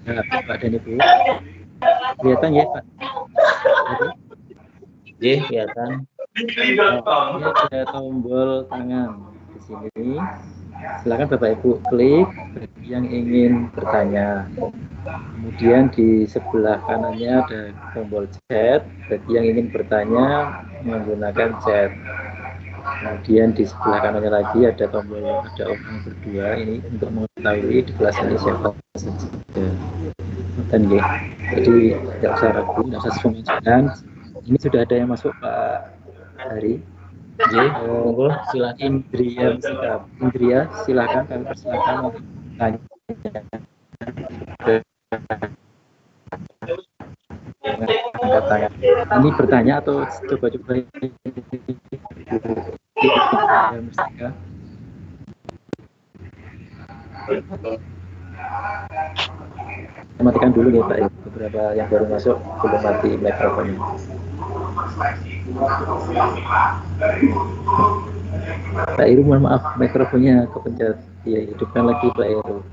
Ya, Pak dan Ibu. Kelihatan ya, Pak? Iya, kelihatan. Ini ada tombol tangan di sini. Silakan Bapak Ibu klik bagi yang ingin bertanya. Kemudian di sebelah kanannya ada tombol chat bagi yang ingin bertanya menggunakan chat. Kemudian di sebelah kanannya lagi ada tombol, ada orang berdua ini untuk mengetahui di kelas ini siapa saja. Dan ya, jadi tidak usah ragu, tidak usah sungkan. Ini sudah ada yang masuk Pak Hari. Monggo, silakan. Indria, silakan kami persilakan untuk tanya. Ini bertanya atau coba-coba matikan dulu ya Pak, beberapa yang baru masuk belum mati mikrofonnya. Pak Iru, mohon maaf mikrofonnya kepencet. Ya, hidupkan lagi Pak Iru.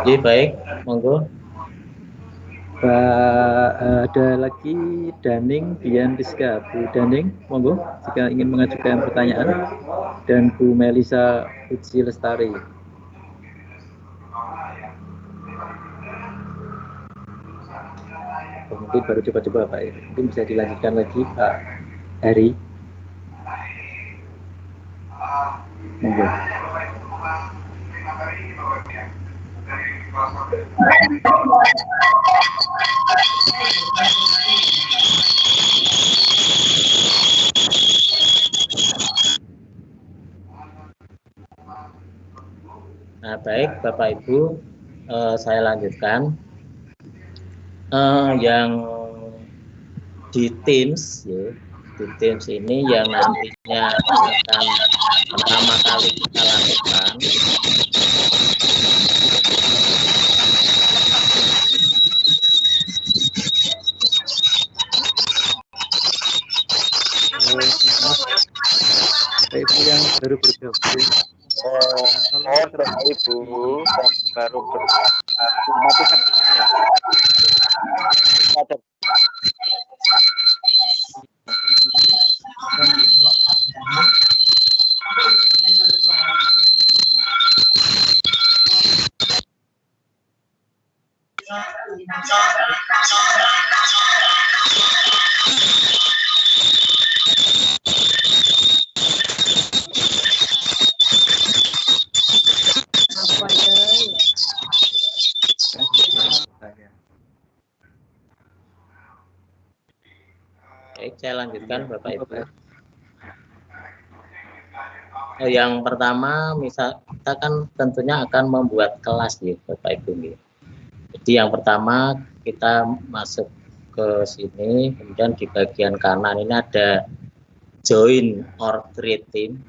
Iya, baik, monggo. Pak, ada lagi Daning Dian Rizka. Bu Daning, monggo jika ingin mengajukan pertanyaan. Dan Bu Melisa Uji Lestari. Mungkin baru coba-coba Pak, mungkin bisa dilanjutkan lagi Pak Hari. Monggo. Nah, baik Bapak Ibu, saya lanjutkan. Yang di Teams, ya, di Teams ini yang nantinya akan pertama kali kita lakukan. Ibu yang baru bergabung. Bapak Ibu baru matikan ya. Baik, saya lanjutkan Bapak Ibu. Yang pertama, misal kita kan tentunya akan membuat kelas ya Bapak Ibu. Jadi yang pertama kita masuk ke sini, kemudian di bagian kanan ini ada join or create team.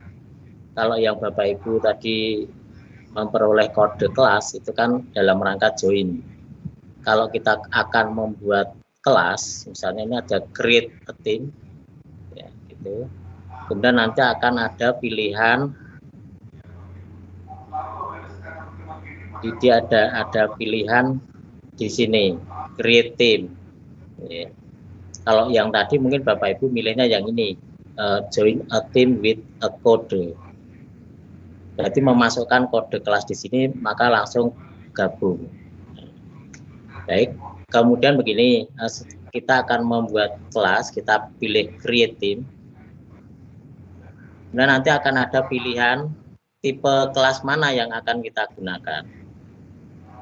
Kalau yang Bapak Ibu tadi memperoleh kode kelas itu kan dalam rangka join. Kalau kita akan membuat kelas, misalnya ini ada create a team, ya, gitu. Kemudian nanti akan ada pilihan, jadi ada pilihan di sini create team. Ya. Kalau yang tadi mungkin Bapak Ibu milihnya yang ini, join a team with a code. Berarti memasukkan kode kelas di sini, maka langsung gabung. Baik, kemudian begini, kita akan membuat kelas, kita pilih create team. Nah, nanti akan ada pilihan tipe kelas mana yang akan kita gunakan.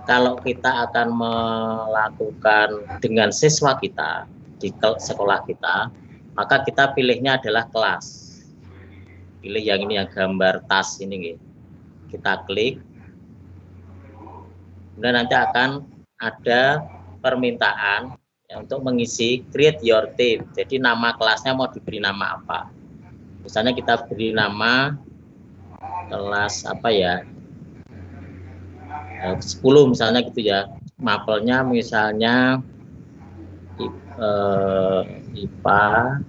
Kalau kita akan melakukan dengan siswa kita di sekolah kita, maka kita pilihnya adalah kelas. Pilih yang ini, yang gambar tas ini, kita klik. Kemudian nanti akan ada permintaan ya, untuk mengisi create your team. Jadi nama kelasnya mau diberi nama apa? Misalnya kita beri nama kelas apa ya, 10 misalnya gitu ya. Mapelnya misalnya IPA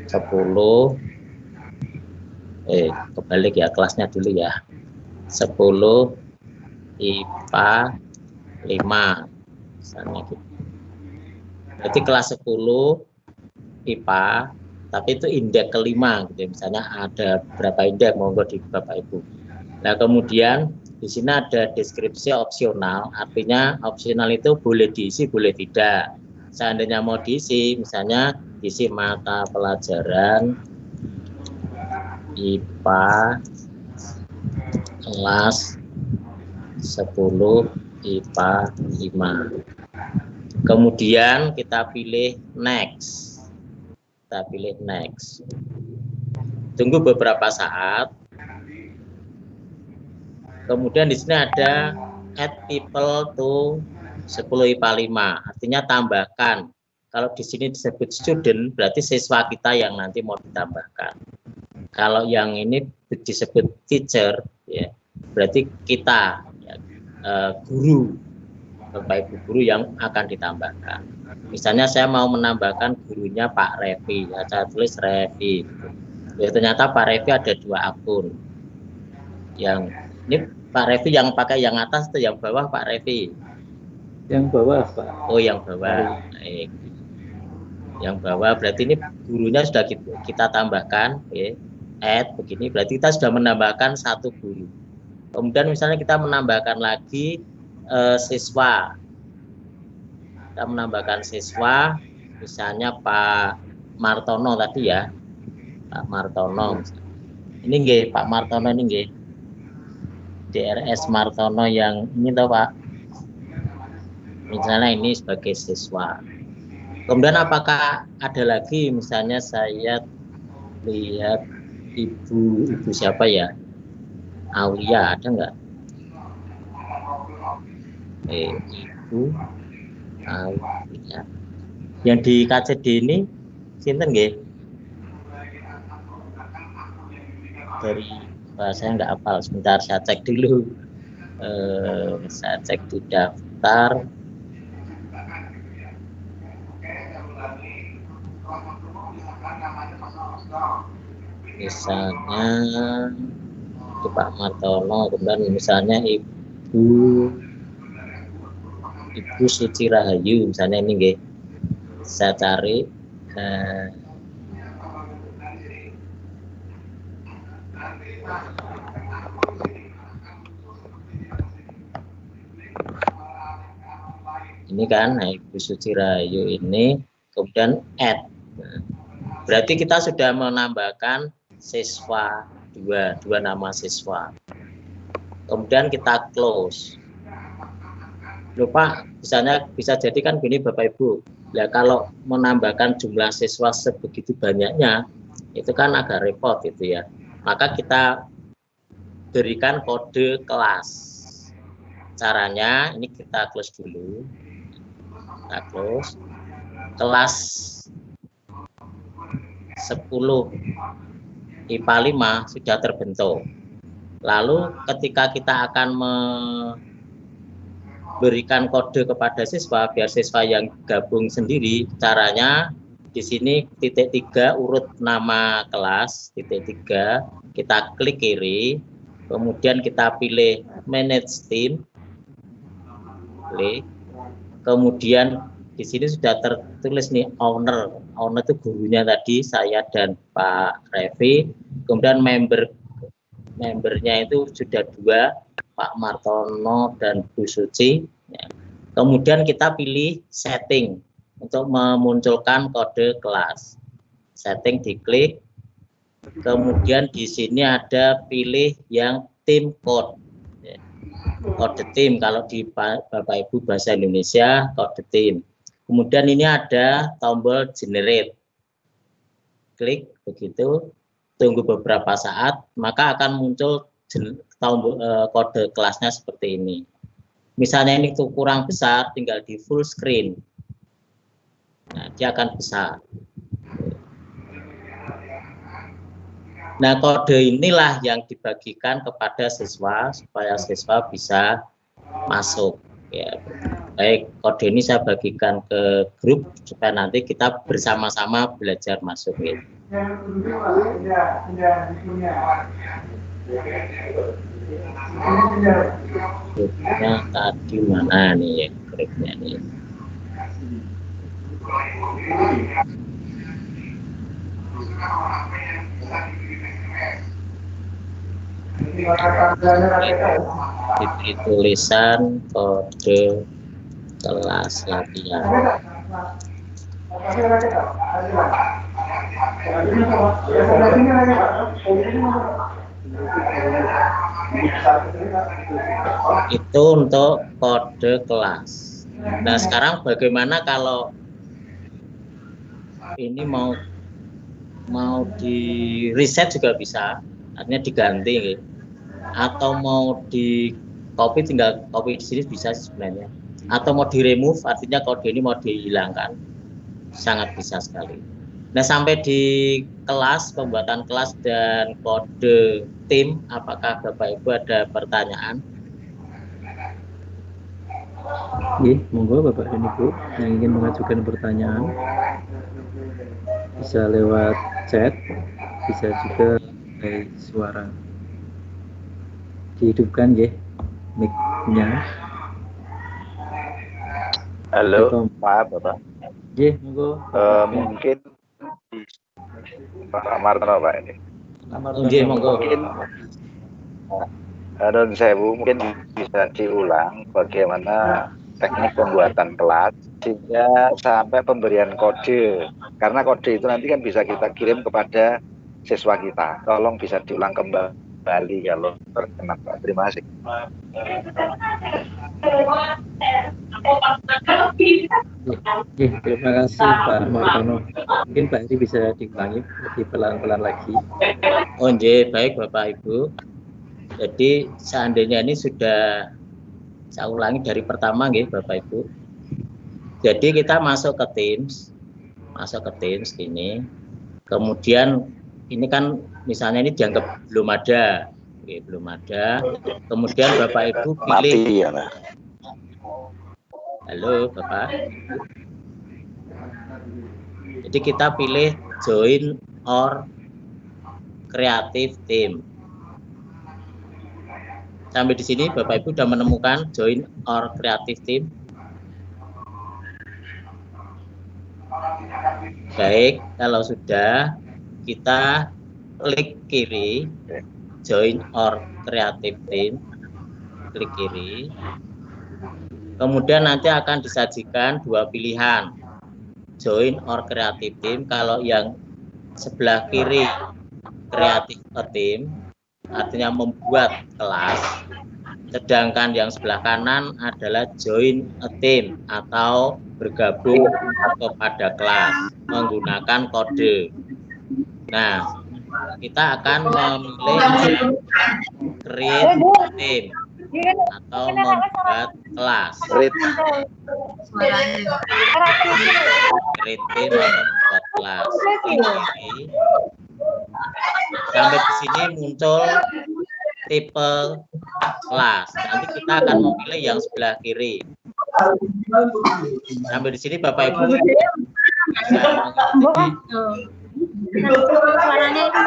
10 Kebalik ya, kelasnya dulu ya. 10 IPA 5 misalnya gitu. Berarti kelas 10 IPA, tapi itu indeks kelima gitu. Misalnya ada berapa indeks, monggo di Bapak Ibu. Nah, kemudian di sini ada deskripsi opsional, artinya opsional itu boleh diisi, boleh tidak. Seandainya mau diisi, misalnya isi mata pelajaran IPA kelas 10 IPA 5. Kemudian kita pilih next. Kita pilih next. Tunggu beberapa saat. Kemudian di sini ada add people to 10 IPA 5. Artinya tambahkan. Kalau di sini disebut student, berarti siswa kita yang nanti mau ditambahkan. Kalau yang ini disebut teacher, ya, berarti kita, ya, guru, Bapak Ibu guru yang akan ditambahkan. Misalnya saya mau menambahkan gurunya Pak Revi, ya, saya tulis Revi. Ya, ternyata Pak Revi ada 2 akun. Yang ini Pak Revi yang pakai yang atas atau yang bawah Pak Revi? Yang bawah, Pak. Oh, yang bawah. Baik. Yang bawah berarti ini gurunya sudah kita tambahkan, ya. Add begini, berarti kita sudah menambahkan 1 guru. Kemudian misalnya kita menambahkan lagi siswa. Kita menambahkan siswa, misalnya Pak Martono tadi ya, Pak Martono. Ini nggih, Pak Martono ini nggih. DRS Martono yang ini toh Pak. Misalnya ini sebagai siswa. Kemudian apakah ada lagi, misalnya saya lihat ibu siapa ya? Aulia, ada nggak? Ibu Aulia. Yang di KCD ini sinten nggih? Dari saya nggak hafal, sebentar saya cek dulu. Saya cek di daftar. Misalnya itu Pak Martono, kemudian misalnya Ibu Suci Rahayu, misalnya ini nggih. Saya cari ini kan, Ibu Suci Rahayu ini, kemudian add. Berarti kita sudah menambahkan siswa dua nama siswa. Kemudian kita close. Lupa, misalnya bisa jadi kan gini Bapak Ibu. Ya kalau menambahkan jumlah siswa sebegitu banyaknya, itu kan agak repot gitu ya. Maka kita berikan kode kelas. Caranya ini kita close dulu. Kita close. Kelas 10 IPA 5 sudah terbentuk. Lalu ketika kita akan memberikan kode kepada siswa biar siswa yang gabung sendiri, caranya di sini titik 3 urut nama kelas, titik 3 kita klik kiri, kemudian kita pilih manage team, klik, kemudian di sini sudah tertulis nih owner itu gurunya tadi saya dan Pak Revi, kemudian membernya itu sudah 2, Pak Martono dan Bu Suci. Ya. Kemudian kita pilih setting untuk memunculkan kode kelas. Setting diklik, kemudian di sini ada pilih yang tim code. Ya. Kode tim kalau di Bapak Ibu bahasa Indonesia kode tim. Kemudian ini ada tombol generate. Klik begitu, tunggu beberapa saat, maka akan muncul tombol kode kelasnya seperti ini. Misalnya ini tuh kurang besar, tinggal di full screen. Nah, dia akan besar. Nah, kode inilah yang dibagikan kepada siswa supaya siswa bisa masuk. Ya, baik, kode ini saya bagikan ke grup supaya nanti kita bersama-sama belajar masuk. Ya. Grupnya tadi mana nih ya grupnya nih? Diberi tulisan kode kelas latihan. Itu untuk kode kelas. Nah, sekarang bagaimana kalau ini mau di reset juga bisa, artinya diganti gitu. Atau mau di copy, tinggal copy di sini bisa sebenarnya. Atau mau di remove, artinya kode ini mau dihilangkan, sangat bisa sekali. Nah, sampai di kelas, pembuatan kelas dan kode tim, apakah Bapak Ibu ada pertanyaan? Monggo Bapak dan Ibu yang ingin mengajukan pertanyaan bisa lewat chat, bisa juga by suara. Dihidupkan mic-nya. Halo, maaf Bapak. Monggo. Mungkin Pak Martono Pak ini. Monggo. Mungkin Sewu, mungkin bisa diulang bagaimana teknik pembuatan kelas sehingga sampai pemberian kode, karena kode itu nanti kan bisa kita kirim kepada siswa kita. Tolong bisa diulang kembali kalau berkenan Pak. Terima kasih. Terima kasih Pak Martono. Mungkin Pak Heri bisa diulangi lebih pelan-pelan lagi. Baik Bapak Ibu. Jadi seandainya ini sudah saya ulangi dari pertama Bapak Ibu. Jadi kita masuk ke Teams ini. Kemudian ini kan misalnya ini dianggap belum ada. Kemudian Bapak Ibu pilih. Halo Bapak. Jadi kita pilih join or creative team. Sampai di sini Bapak Ibu sudah menemukan join or creative team. Baik, kalau sudah kita klik kiri join or creative team, klik kiri. Kemudian nanti akan disajikan dua pilihan, join or creative team. Kalau yang sebelah kiri creative team, artinya membuat kelas, sedangkan yang sebelah kanan adalah join a team atau bergabung kepada kelas menggunakan kode. Nah, kita akan memilih create team atau membuat kelas. Create team atau membuat kelas. Sampai di sini muncul tipe kelas. Nanti kita akan memilih yang sebelah kiri. Sampai di sini Bapak Ibu bisa mengerti. Suaranya itu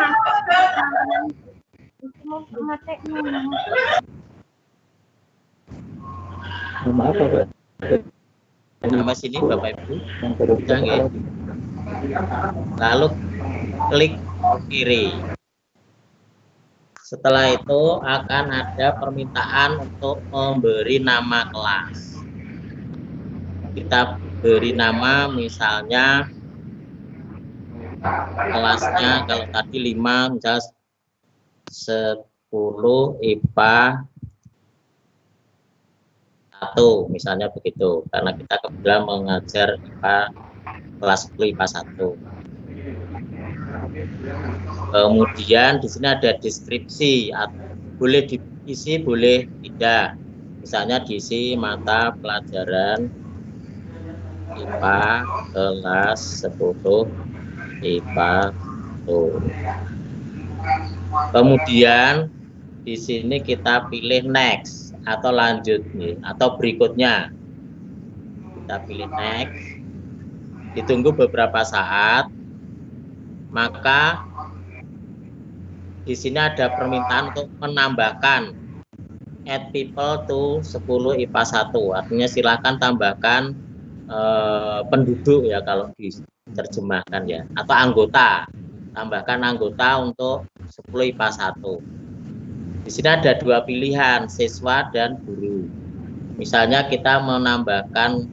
Maaf Bapak. Sampai sini Bapak Ibu. Lalu klik kiri. Setelah itu akan ada permintaan untuk memberi nama kelas. Kita beri nama misalnya kelasnya kalau tadi 5 misalnya 10 IPA 1 misalnya begitu, karena kita kebetulan mengajar IPA kelas 10 IPA 1. Kemudian di sini ada deskripsi, boleh diisi boleh tidak. Misalnya diisi mata pelajaran IPA kelas 10 IPA 1. Kemudian di sini kita pilih next atau lanjut nih, atau berikutnya. Kita pilih next. Ditunggu beberapa saat. maka di sini ada permintaan untuk menambahkan add people to 10 IPA 1. Artinya silakan tambahkan penduduk ya kalau diterjemahkan ya, atau anggota. Tambahkan anggota untuk 10 IPA 1. Di sini ada dua pilihan, siswa dan guru. Misalnya kita menambahkan,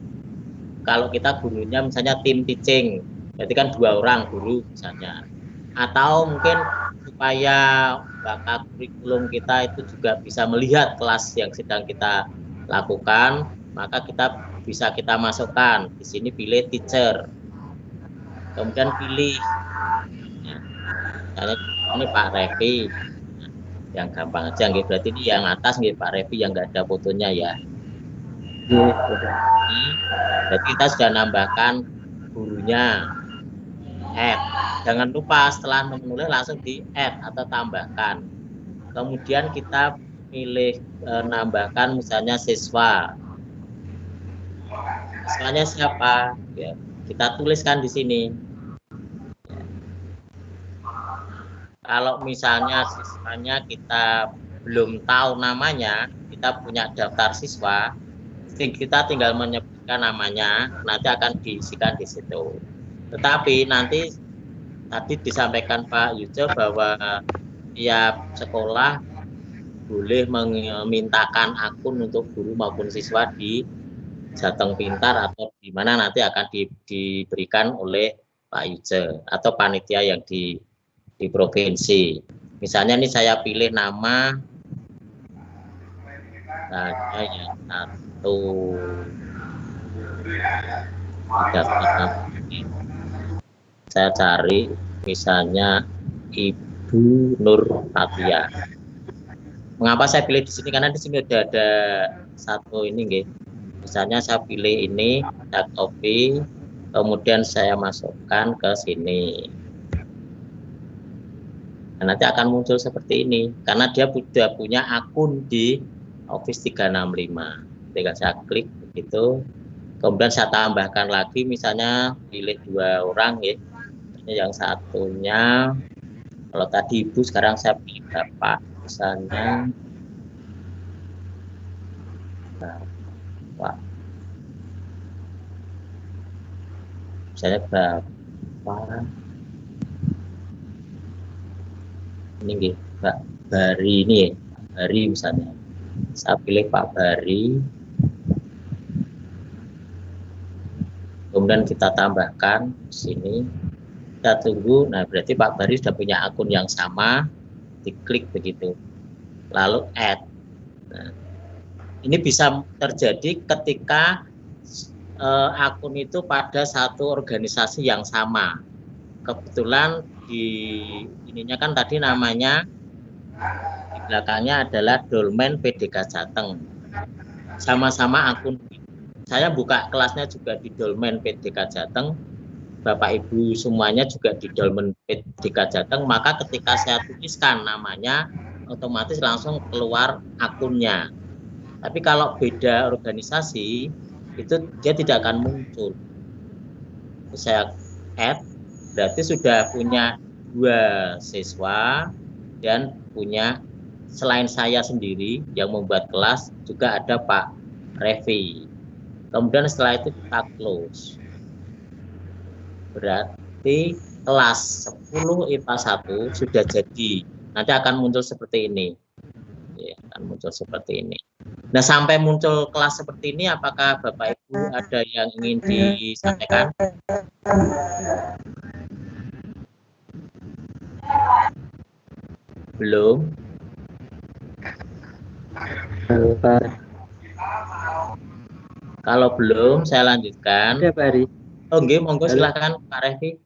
kalau kita gurunya misalnya tim teaching, berarti kan 2 orang guru misalnya. Atau mungkin supaya bakal kurikulum kita itu juga bisa melihat kelas yang sedang kita lakukan, maka bisa kita masukkan di sini, pilih teacher, kemudian pilih misalnya ini Pak Revi, yang gampang aja, berarti ini yang atas Pak Revi yang nggak ada fotonya ya. Jadi kita sudah nambahkan gurunya, add. Jangan lupa setelah menulis langsung di add atau tambahkan. Kemudian kita pilih nambahkan misalnya siswa. Siswanya siapa? Ya, kita tuliskan di sini. Ya. Kalau misalnya siswanya kita belum tahu namanya, kita punya daftar siswa, kita tinggal menyebutkan namanya, nanti akan diisikan di situ. Tetapi nanti tadi disampaikan Pak Yujo bahwa tiap sekolah boleh memintakan akun untuk guru maupun siswa di Jateng Pintar atau di mana nanti akan diberikan oleh Pak Yujo atau panitia yang di provinsi. Misalnya ini saya pilih nama yang satu, saya cari misalnya Ibu Nur Fatia. Mengapa saya pilih di sini? Karena di sini ada satu ini, nggih. Misalnya saya pilih ini, saya copy, kemudian saya masukkan ke sini. Nah, nanti akan muncul seperti ini, karena dia sudah punya akun di Office 365. Tinggal saya klik begitu, kemudian saya tambahkan lagi, misalnya pilih 2 orang, ya. Yang satunya, kalau tadi Ibu, sekarang saya pilih Bapak, misalnya Bapak, misalnya Bapak ini, Pak Bari ini ya, Bari misalnya, saya pilih Pak Bari, kemudian kita tambahkan di sini. Kita tunggu. Nah, berarti Pak Bari sudah punya akun yang sama, diklik begitu, lalu add. Nah, ini bisa terjadi ketika akun itu pada satu organisasi yang sama. Kebetulan di ininya kan tadi namanya di belakangnya adalah Dolmen PDK Jateng, sama-sama akun. Saya buka kelasnya juga di Dolmen PDK Jateng, Bapak Ibu semuanya juga di Dolmen PDK Jateng, maka ketika saya tuliskan namanya otomatis langsung keluar akunnya. Tapi kalau beda organisasi itu dia tidak akan muncul. Saya add, berarti sudah punya 2 siswa dan punya, selain saya sendiri yang membuat kelas, juga ada Pak Revi. Kemudian setelah itu kita close. Berarti kelas 10 IPA 1 sudah jadi. Nanti akan muncul seperti ini. Ya, akan muncul seperti ini. Nah, sampai muncul kelas seperti ini, apakah Bapak Ibu ada yang ingin disampaikan? Belum? Kalau belum, saya lanjutkan. Ya, Pak Ari. Oh, nggih, monggo silakan Pak Revi.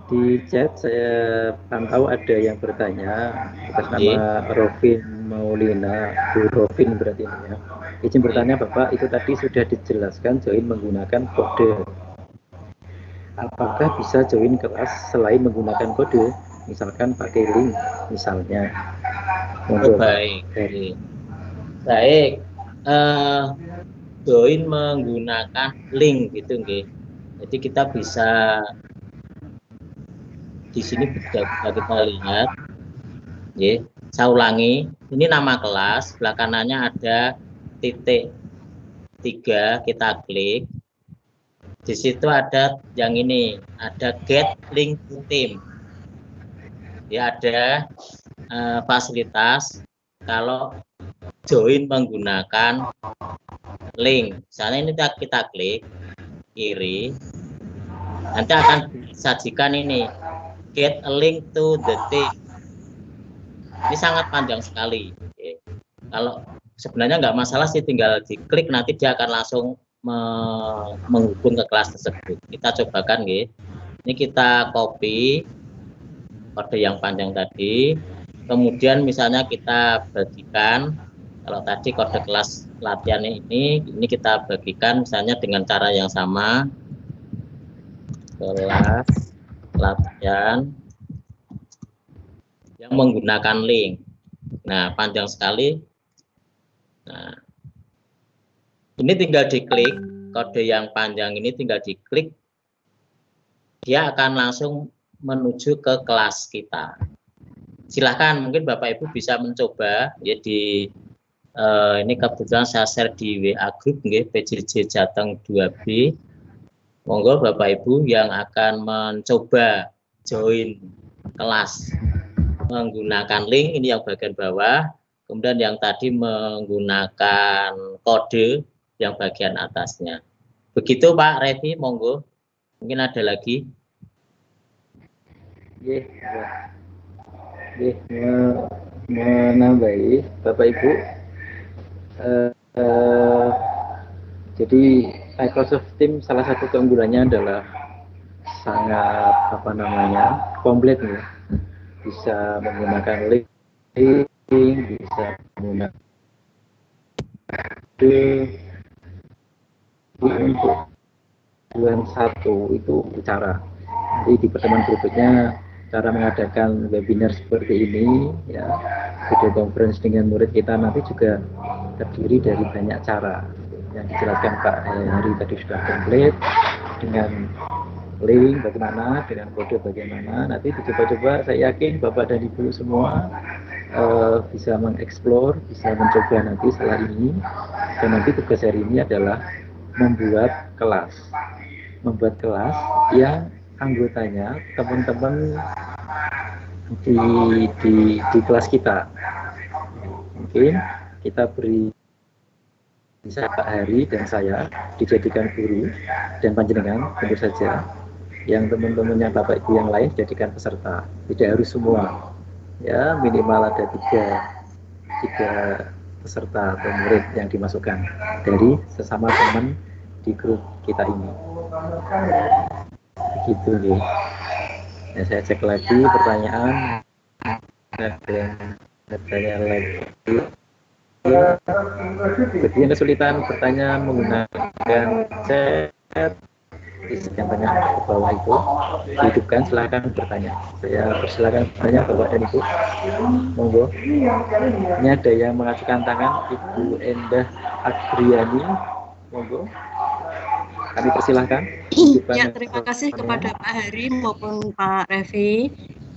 Di chat saya pantau ada yang bertanya atas nama Rovin Maulina, Bu Rovin berarti ini ya. Izin bertanya Bapak, itu tadi sudah dijelaskan join menggunakan kode. Apakah bisa join kelas selain menggunakan kode? Misalkan pakai link misalnya. Oh, baik. Baik. Join menggunakan link gitu, nggih. Jadi kita bisa di sini bisa kita lihat, ya, saya ulangi, ini nama kelas, sebelah kanannya ada titik 3, kita klik. Di situ ada yang ini, ada get link to team. Ya, ada fasilitas kalau join menggunakan link. Misalnya ini kita klik kiri, nanti akan disajikan ini get a link to the team. Ini sangat panjang sekali. Oke. Kalau sebenarnya nggak masalah sih, tinggal diklik nanti dia akan langsung menghubung ke kelas tersebut. Kita cobakan, ya. Ini kita copy kode yang panjang tadi, kemudian misalnya kita bagikan. Kalau tadi kode kelas latihan ini kita bagikan misalnya dengan cara yang sama, kelas latihan yang menggunakan link. Nah, panjang sekali. Nah, ini tinggal diklik, kode yang panjang ini tinggal diklik, dia akan langsung menuju ke kelas kita. Silahkan, mungkin Bapak Ibu bisa mencoba, ya, di ini kebetulan saya share di WA group, ya, PJJ Jateng 2B. Monggo Bapak Ibu yang akan mencoba join kelas menggunakan link, ini yang bagian bawah, kemudian yang tadi menggunakan kode yang bagian atasnya. Begitu Pak Revi, monggo. Mungkin ada lagi. Menambahi Bapak Ibu, jadi Microsoft Teams salah satu keunggulannya adalah sangat komplit, ya. Bisa menggunakan link, bisa menggunakan untuk bulan 1 itu bicara. Jadi di pertemuan berikutnya cara mengadakan webinar seperti ini, ya, video conference dengan murid kita nanti juga terdiri dari banyak cara yang dijelaskan Pak Hari tadi sudah komplit, dengan link bagaimana, dengan kode bagaimana. Nanti dicoba-coba, saya yakin Bapak dan Ibu semua bisa mengeksplor, bisa mencoba nanti setelah ini. Dan nanti tugas hari ini adalah membuat kelas yang anggotanya teman-teman di kelas kita. Mungkin kita beri bisa Pak Hari dan saya dijadikan guru, dan panjenengan tentu saja yang teman-temannya Bapak Ibu yang lain dijadikan peserta. Tidak harus semua, ya, minimal ada tiga peserta atau murid yang dimasukkan dari sesama teman di grup kita ini. Begitu, nih. Nah, saya cek lagi pertanyaan. Ada yang bertanya lagi. Bagi yang kesulitan bertanya menggunakan chat, yang tanya ke bawah itu dihidupkan, silakan bertanya. Saya persilakan bertanya Bapak dan Ibu. Monggo. Ini ada yang mengajukan tangan, Ibu Endah Adriani. Monggo. Kami persilahkan. Ya, terima kasih kepada Pak Hari maupun Pak Revi.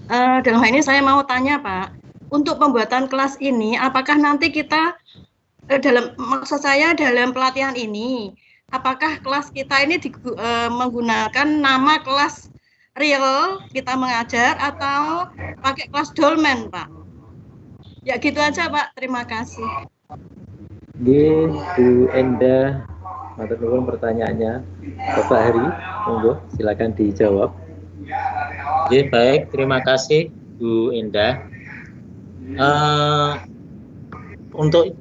Dalam hal ini saya mau tanya Pak, untuk pembuatan kelas ini, apakah nanti kita maksud saya dalam pelatihan ini, apakah kelas kita ini menggunakan nama kelas real kita mengajar atau pakai kelas dolmen, Pak? Ya gitu aja Pak, terima kasih. Bu Endah, matur nuwun pertanyaannya. Bapak Hari, monggo silakan dijawab. Oke, baik, terima kasih Bu Endah. Untuk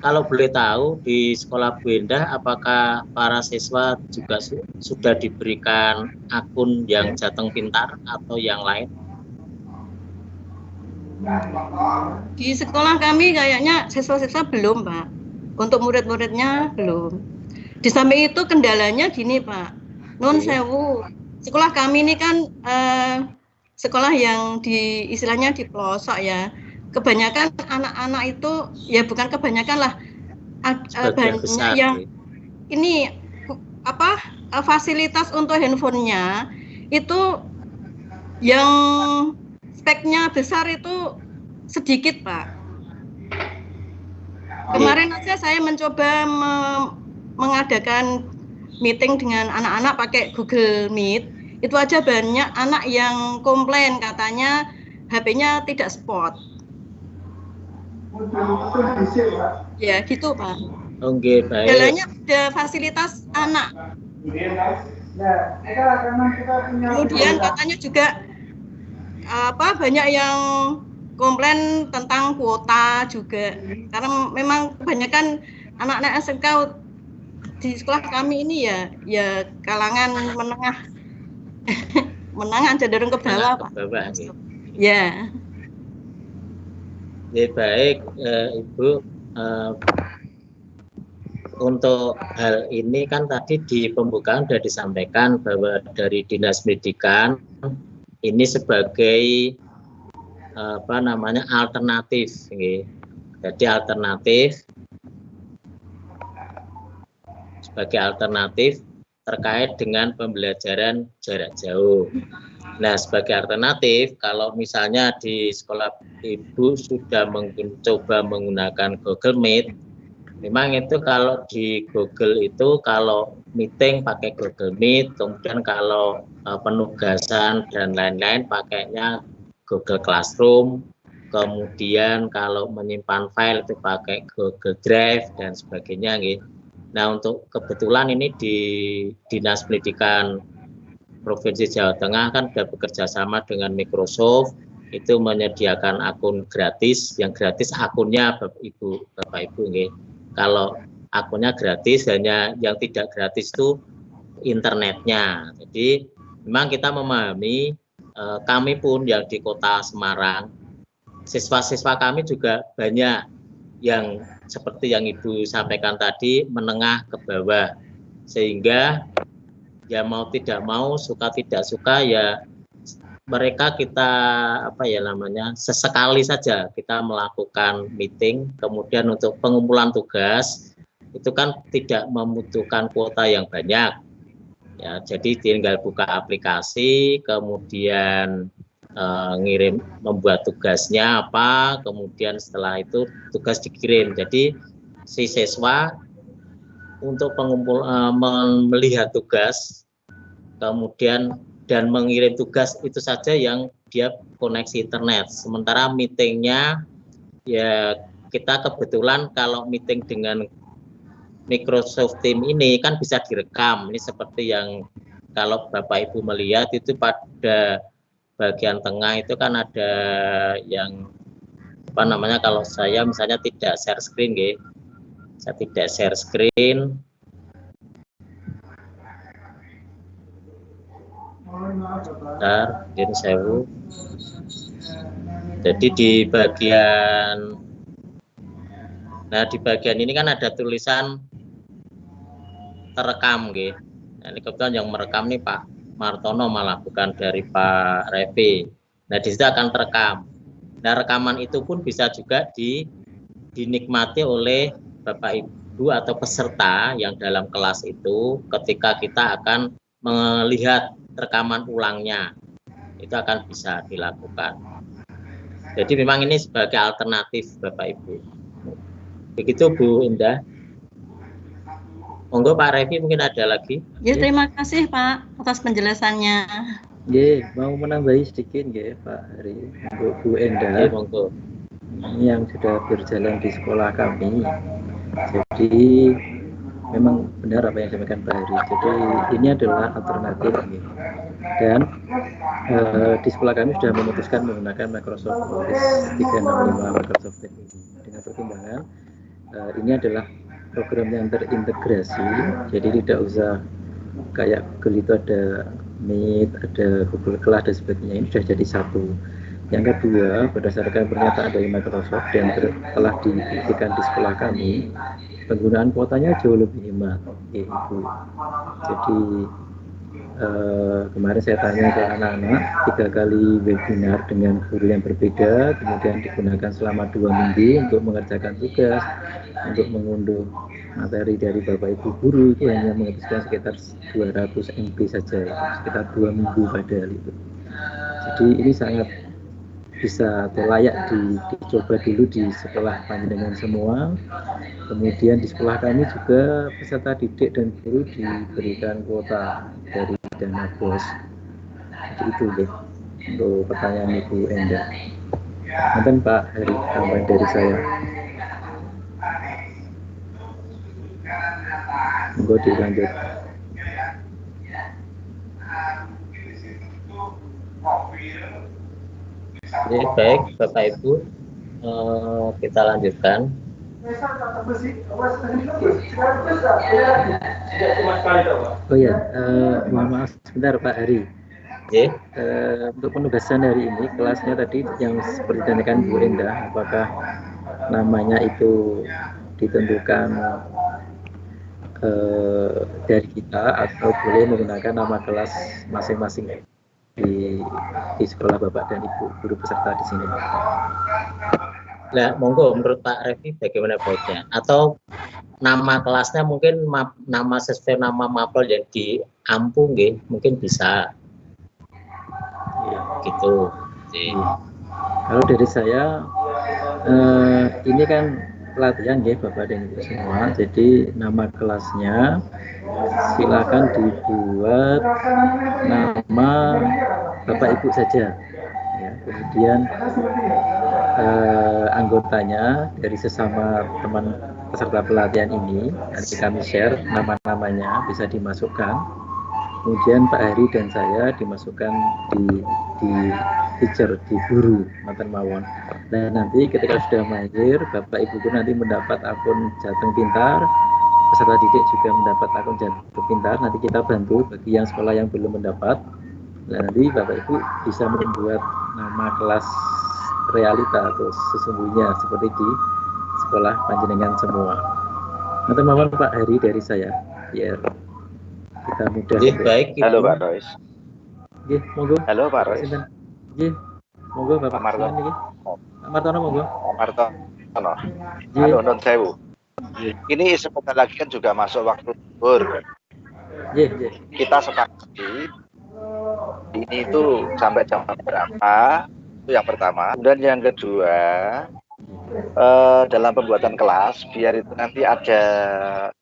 kalau boleh tahu di sekolah Bu Endah, apakah para siswa juga sudah diberikan akun yang Jateng Pintar atau yang lain? Di sekolah kami kayaknya siswa-siswa belum, Pak. Untuk murid-muridnya belum. Di samping itu kendalanya gini, Pak. Nun sewu. Sekolah kami ini kan sekolah yang istilahnya di pelosok, ya. Kebanyakan anak-anak itu, ya bukan kebanyakan lah, banyak yang ini fasilitas untuk handphonenya itu Yang speknya besar itu sedikit, Pak. Kemarin aja saya mencoba mengadakan meeting dengan anak-anak pakai Google Meet. Itu aja banyak anak yang komplain katanya HP-nya tidak spot. Ya, gitu, Pak. Oke, baik. Jalannya ada fasilitas anak. Kemudian katanya juga banyak yang komplain tentang kuota juga, karena memang kebanyakan anak-anak SMK di sekolah kami ini ya kalangan menengah menengah cenderung ke bawah, Pak. Ya. Baik, Ibu. Untuk hal ini kan tadi di pembukaan sudah disampaikan bahwa dari Dinas Pendidikan ini sebagai alternatif, jadi sebagai alternatif terkait dengan pembelajaran jarak jauh. Nah, sebagai alternatif, kalau misalnya di sekolah Ibu sudah mencoba menggunakan Google Meet, memang itu kalau di Google itu kalau meeting pakai Google Meet, kemudian kalau penugasan dan lain-lain pakainya Google Classroom, kemudian kalau menyimpan file itu pakai Google Drive dan sebagainya. Nah, untuk kebetulan ini di Dinas Pendidikan Provinsi Jawa Tengah kan sudah bekerja sama dengan Microsoft, itu menyediakan akun gratis, yang gratis akunnya Bapak Ibu. Kalau akunnya gratis, hanya yang tidak gratis itu internetnya. Jadi memang kita memahami, kami pun yang di Kota Semarang, siswa-siswa kami juga banyak yang seperti yang Ibu sampaikan tadi, menengah ke bawah, sehingga ya mau tidak mau, suka tidak suka ya mereka kita sesekali saja kita melakukan meeting. Kemudian untuk pengumpulan tugas itu kan tidak membutuhkan kuota yang banyak ya, jadi tinggal buka aplikasi, kemudian ngirim, membuat tugasnya apa, kemudian setelah itu tugas dikirim. Jadi si siswa untuk melihat tugas, kemudian dan mengirim tugas itu saja yang dia koneksi internet. Sementara meetingnya ya kita kebetulan kalau meeting dengan Microsoft Teams ini kan bisa direkam. Ini seperti yang kalau Bapak Ibu melihat itu pada bagian tengah itu kan ada yang kalau saya misalnya tidak share screen, saya tidak share screen. Bentar, jadi di bagian, di bagian ini kan ada tulisan terekam, Nah, ini kebetulan yang merekam nih Pak Martono, malah bukan dari Pak Revi. Nah, di situ akan terekam. Nah, rekaman itu pun bisa juga dinikmati oleh Bapak Ibu atau peserta yang dalam kelas itu ketika kita akan melihat rekaman ulangnya, itu akan bisa dilakukan. Jadi memang ini sebagai alternatif Bapak Ibu. Begitu Bu Indah. Monggo Pak Revi mungkin ada lagi. Ya, terima kasih Pak atas penjelasannya. Mau menambahi sedikit Pak Hari, untuk Bu Indah. Monggo. Ini yang sudah berjalan di sekolah kami. Jadi memang benar apa yang disampaikan Pak Hari. Jadi ini adalah alternatif dan di sekolah kami sudah memutuskan menggunakan Microsoft Office 365 Microsoft Teams dengan pertimbangan ini adalah program yang terintegrasi, jadi tidak usah kayak Google itu ada Meet, ada Google Class dan sebagainya, ini sudah jadi satu. Yang kedua, berdasarkan pernyataan dari Microsoft dan telah dibuktikan di sekolah kami, penggunaan kuotanya jauh lebih hemat, Ibu. Jadi kemarin saya tanya ke anak-anak 3 kali webinar dengan guru yang berbeda, kemudian digunakan selama 2 minggu untuk mengerjakan tugas, untuk mengunduh materi dari Bapak Ibu guru, itu hanya menghabiskan sekitar 200 MB saja, sekitar 2 minggu padahal itu. Jadi ini sangat bisa atau layak dicoba dulu di sekolah panjenengan semua. Kemudian di sekolah kami juga peserta didik dan guru diberikan kuota dari dana BOS. Jadi itu deh untuk pertanyaan Ibu Enda. Nanti Pak Heri tambahan dari saya. Monggo dilanjut. Oke, baik Bapak Ibu, kita lanjutkan. Oh ya, mohon maaf sebentar Pak Hari. Oke. Untuk penugasan hari ini kelasnya tadi yang seperti ditanyakan Bu Enda, apakah namanya itu ditentukan dari kita atau boleh menggunakan nama kelas masing-masing di sekolah Bapak dan Ibu guru peserta di sini. Nah, monggo menurut Pak Revi bagaimana baiknya? Atau nama kelasnya mungkin nama sesuai nama mapel yang diampung, mungkin bisa. Ya. Gitu. Jadi, kalau dari saya ini kan pelatihan ya Bapak dan Ibu semua, jadi nama kelasnya silakan dibuat nama Bapak Ibu saja ya. Kemudian anggotanya dari sesama teman peserta pelatihan ini nanti kami share nama-namanya, bisa dimasukkan. Kemudian Pak Hari dan saya dimasukkan di teacher, di guru mantan mawon. Dan nanti ketika sudah mahir, Bapak Ibu pun nanti mendapat akun Jateng Pintar, peserta didik juga mendapat akun Jateng Pintar. Nanti kita bantu bagi yang sekolah yang belum mendapat. Nah, nanti Bapak Ibu bisa membuat nama kelas realita atau sesungguhnya seperti di sekolah panjenengan semua. Mantan mawon Pak Hari dari saya, biar kita mudah. Baik. Halo Pak Rois. Nggih, monggo. Halo Pak Rois. Nggih. Monggo Bapak Martono niki. Pak Martono monggo. Martono. Halo non sewu. Ini sebentar lagi kan juga masuk waktu zuhur. Nggih. Kita sepakati ini itu sampai jam berapa? Itu yang pertama. Kemudian yang kedua, dalam pembuatan kelas biar itu nanti ada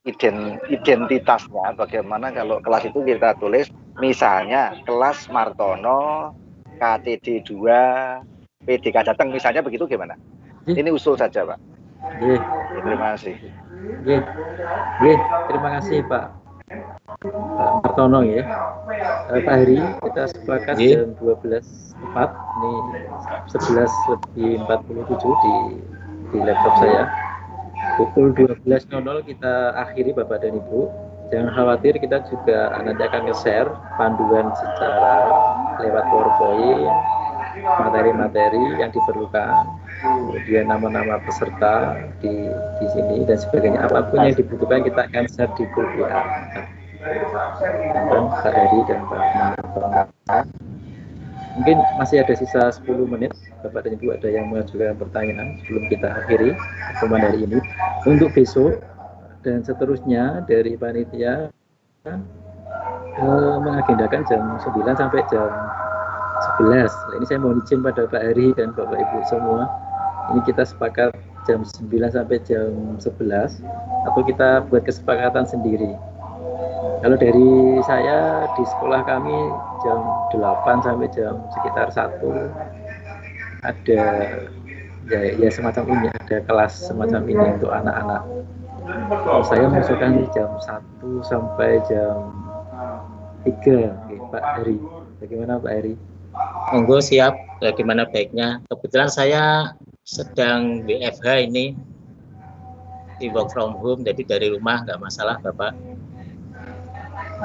identitasnya, bagaimana kalau kelas itu kita tulis misalnya kelas Martono KTD 2 PDK Jateng misalnya, begitu gimana? Ini usul saja Pak. Terima kasih. Terima kasih Pak Martono ya. Pak Hari, kita sepakat jam 12.04, ini 11:47 di laptop saya. Pukul 12.00 kita akhiri Bapak dan Ibu. Jangan khawatir, kita juga nanti akan nge-share panduan secara lewat PowerPoint, materi-materi yang diperlukan, kemudian nama-nama peserta di sini dan sebagainya. Apapun yang dibutuhkan kita akan share di grup WA. Dan Pak Heri dan Pak Martono. Mungkin masih ada sisa 10 menit, Bapak dan Ibu ada yang mengajukan pertanyaan sebelum kita akhiri pertemuan hari ini. Untuk besok dan seterusnya dari panitia mengagendakan jam 9 sampai jam 11. Nah, ini saya mohon izin pada Pak Heri dan Bapak Ibu semua. Ini kita sepakat jam 9 sampai jam 11 atau kita buat kesepakatan sendiri. Kalau dari saya di sekolah kami jam 8 sampai jam sekitar 1 ada ya semacam ini, ada kelas semacam ini untuk anak-anak. Saya mengusulkan jam 1 sampai jam 3. Oke, Pak Heri. Bagaimana Pak Heri? Monggo, siap. Bagaimana baiknya? Kebetulan saya sedang WFH ini, di work from home, jadi dari rumah nggak masalah Bapak.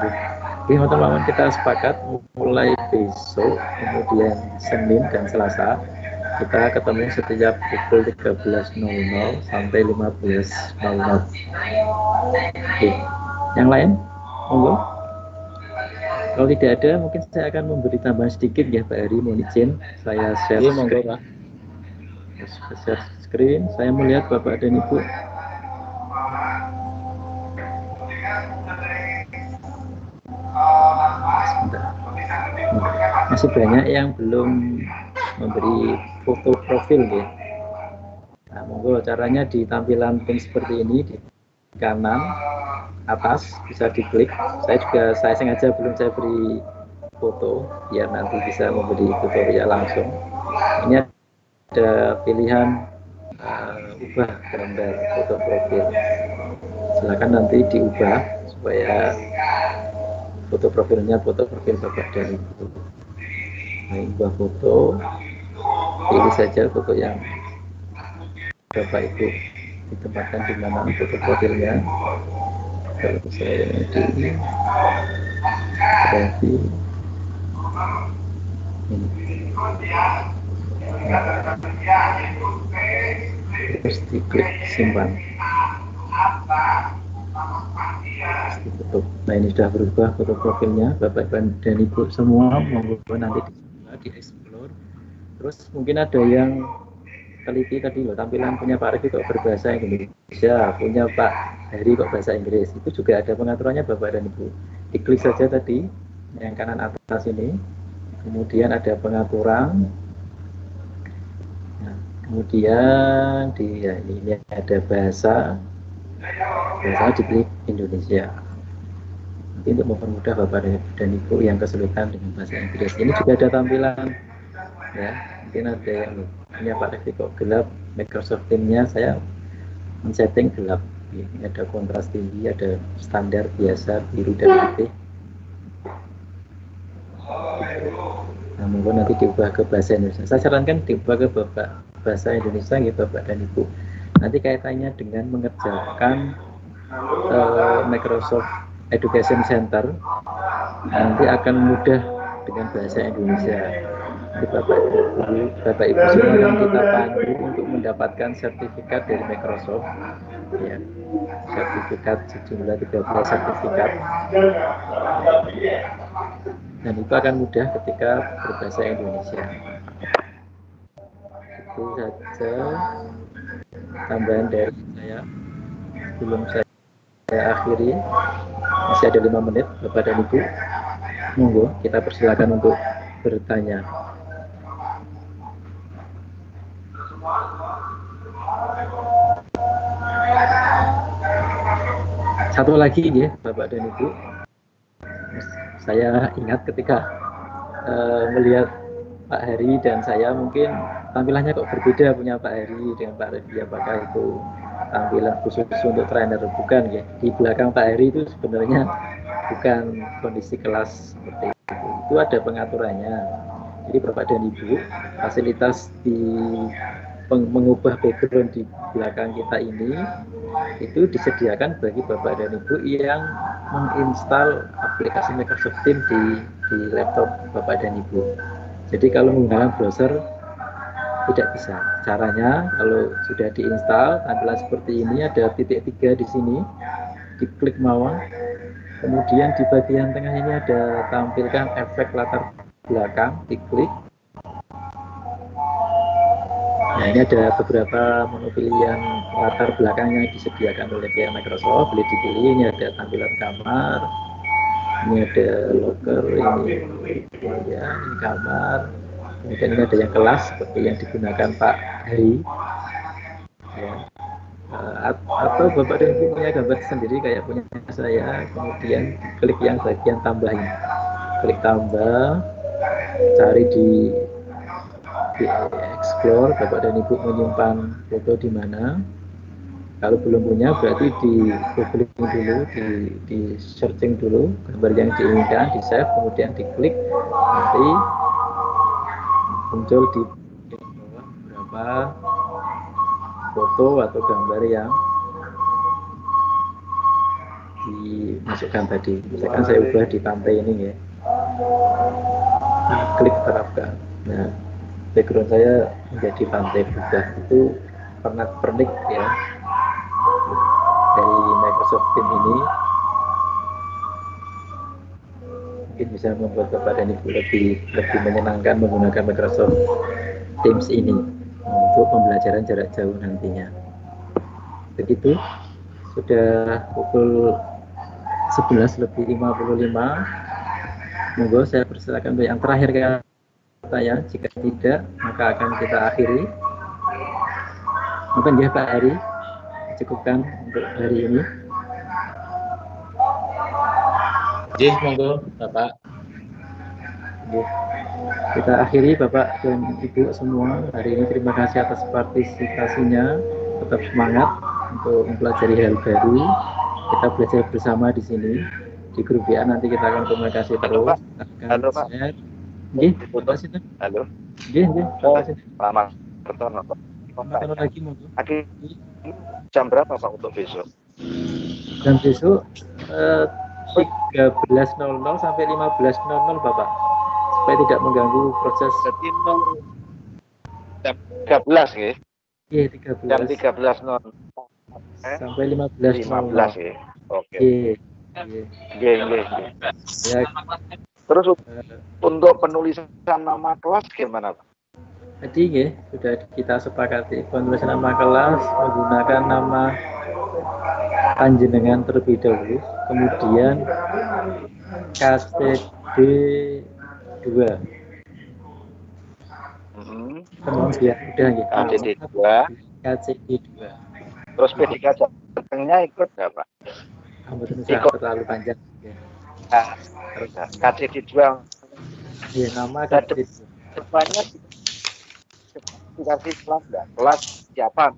Oke, teman-teman, kita sepakat mulai besok, kemudian Senin dan Selasa kita ketemu setiap pukul 13.00 sampai 15.00. Oke, yang lain, monggo. Kalau tidak ada, mungkin saya akan memberi tambahan sedikit ya Pak Heri, mohon izin saya share screen. Share screen, saya melihat Bapak dan Ibu. masih banyak yang belum memberi foto profil ya. Nah, monggo caranya di tampilan pink seperti ini di kanan atas bisa diklik. Saya sengaja belum saya beri foto biar nanti bisa memberi tutorial langsung. Ini ada pilihan ubah gambar foto profil. Silakan nanti diubah supaya foto profilnya foto profil Bapak dan Ibu. Nah, ubah foto, pilih saja foto yang Bapak Ibu ditempatkan di mana foto profilnya. Kalau saya di Revi ini, terus diklik simpan, terus ditutup. Nah, ini sudah berubah foto profilnya Bapak dan Ibu semua. Monggo nanti di explore. Terus mungkin ada yang teliti tadi loh, tampilan punya Pak Revi kok berbahasa Indonesia, punya Pak Hari kok bahasa Inggris. Itu juga ada pengaturannya Bapak dan Ibu. Diklik saja tadi yang kanan atas ini, kemudian ada pengaturan. Nah, kemudian ini ada bahasa diklik Indonesia. Nanti untuk mempermudah Bapak dan Ibu yang kesulitan dengan bahasa Inggris. Ini juga ada tampilan ya, mungkin ada yang punya Pak Revi kok gelap, Microsoft Teams-nya saya men-setting gelap. Ini ada kontras tinggi, ada standar biasa biru dan putih. Nah, monggo nanti diubah ke bahasa Indonesia. Saya sarankan diubah ke bahasa Indonesia ya Bapak dan Ibu. Nanti kaitannya dengan mengerjakan Microsoft Education Center, nanti akan mudah dengan bahasa Indonesia. Jadi Bapak Ibu semua yang kita pandu untuk mendapatkan sertifikat dari Microsoft ya, sertifikat sejumlah 13 sertifikat, dan itu akan mudah ketika berbahasa Indonesia. Itu saja tambahan dari saya sebelum saya akhiri. Masih ada 5 menit Bapak dan Ibu, monggo kita persilakan untuk bertanya. Satu lagi ya Bapak dan Ibu, saya ingat ketika melihat Pak Hari dan saya, mungkin tampilannya kok berbeda punya Pak Hari dengan Pak Revi. Apakah itu tampilan khusus untuk trainer? Bukan ya, di belakang Pak Hari itu sebenarnya bukan kondisi kelas seperti itu ada pengaturannya. Jadi Bapak dan Ibu, fasilitas di mengubah background di belakang kita ini itu disediakan bagi Bapak dan Ibu yang menginstal aplikasi Microsoft Teams di laptop Bapak dan Ibu. Jadi kalau menggunakan browser tidak bisa. Caranya kalau sudah diinstal, tampilan seperti ini, ada titik 3 di sini, diklik mawar, kemudian di bagian tengah ini ada tampilkan efek latar belakang, diklik. Nah, ini ada beberapa menu pilihan latar belakang yang disediakan oleh pihak Microsoft, boleh dipilih. Ini ada tampilan kamar, ini ada locker, ini ya, ini kamar, kemudian ini ada yang kelas seperti yang digunakan Pak Hari ya. Atau Bapak dan Ibu punya gambar sendiri kayak punya saya, kemudian klik yang bagian tambah ini, klik tambah, cari di explore, Bapak dan Ibu menyimpan foto di mana. Kalau belum punya berarti di googling dulu, di searching dulu gambar yang diinginkan, di save, kemudian diklik, nanti muncul di bawah beberapa foto atau gambar yang dimasukkan tadi. Misalkan saya ubah di pantai ini ya, klik terapkan. Nah, background saya menjadi pantai berubah, itu pernak-pernik ya dari Microsoft Teams ini mungkin bisa membuat Bapak dan Ibu lebih menyenangkan menggunakan Microsoft Teams ini untuk pembelajaran jarak jauh nantinya. Begitu, sudah pukul 11:55. Monggo saya persilakan untuk yang terakhir pertanyaan? Jika tidak, maka akan kita akhiri. Mungkin ya Pak Hari, cukupkan untuk hari ini. Jih, monggo Bapak. Ya. Kita akhiri Bapak dan Ibu semua hari ini. Terima kasih atas partisipasinya. Tetap semangat untuk mempelajari hal baru. Kita belajar bersama di sini. Di grup WA nanti kita akan komunikasi terus. Halo Pak. Nggih, Bapak Sinten. Halo. Nggih, Bapak Sinten. Selamat bertemu. Selamat lagi monggo. Jam berapa Pak untuk besok? Dan besok 13.00 sampai 15.00 Bapak, supaya tidak mengganggu proses. Jadi jam 13 ya? Iya, 13. Jam 13.00 sampai 15.00 ya? Oke. Iya. Ya, terus untuk penulisan nama kelas gimana Pak? Jadi ya, sudah kita sepakati penulisan nama kelas menggunakan nama panjenengan terlebih dahulu, kemudian KCD 2. Kemudian udah ya. KCD 2. KCD 2. Terus PDK Jatengnya ikut nggak Pak? Ikut terlalu panjang. Ya. Terus KCD 2. Iya, nama KCD 2. Depannya dikasih kelas nggak? Kelas siapa?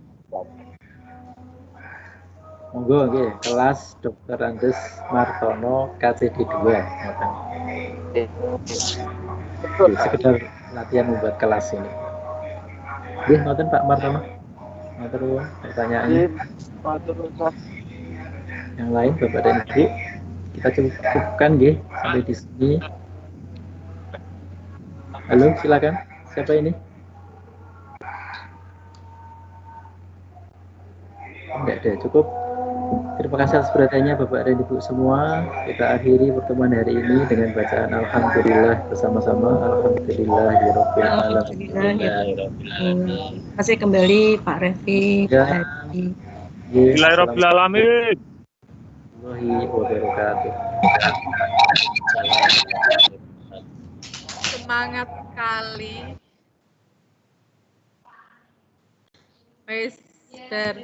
Monggo nggih, kelas Dr. Andes Martono KCD 2. Sekedar latihan membuat kelas ini. Nggih, ngoten Pak Martono. Matur pertanyaannya. Yang lain Bapak dan Ibu, kita cukupkan nggih sampai di sini. Halo, silakan. Siapa ini? Enggak ada, cukup. Terima kasih atas perhatiannya Bapak dan Ibu semua. Kita akhiri pertemuan hari ini dengan bacaan Alhamdulillah bersama-sama. Alhamdulillahirabbil alamin. Terima kasih kembali Pak Revi, Ya. Pak Hadi. Bismillahirabbil alamin. Warahmatullahi wabarakatuh. Semangat sekali. Mister.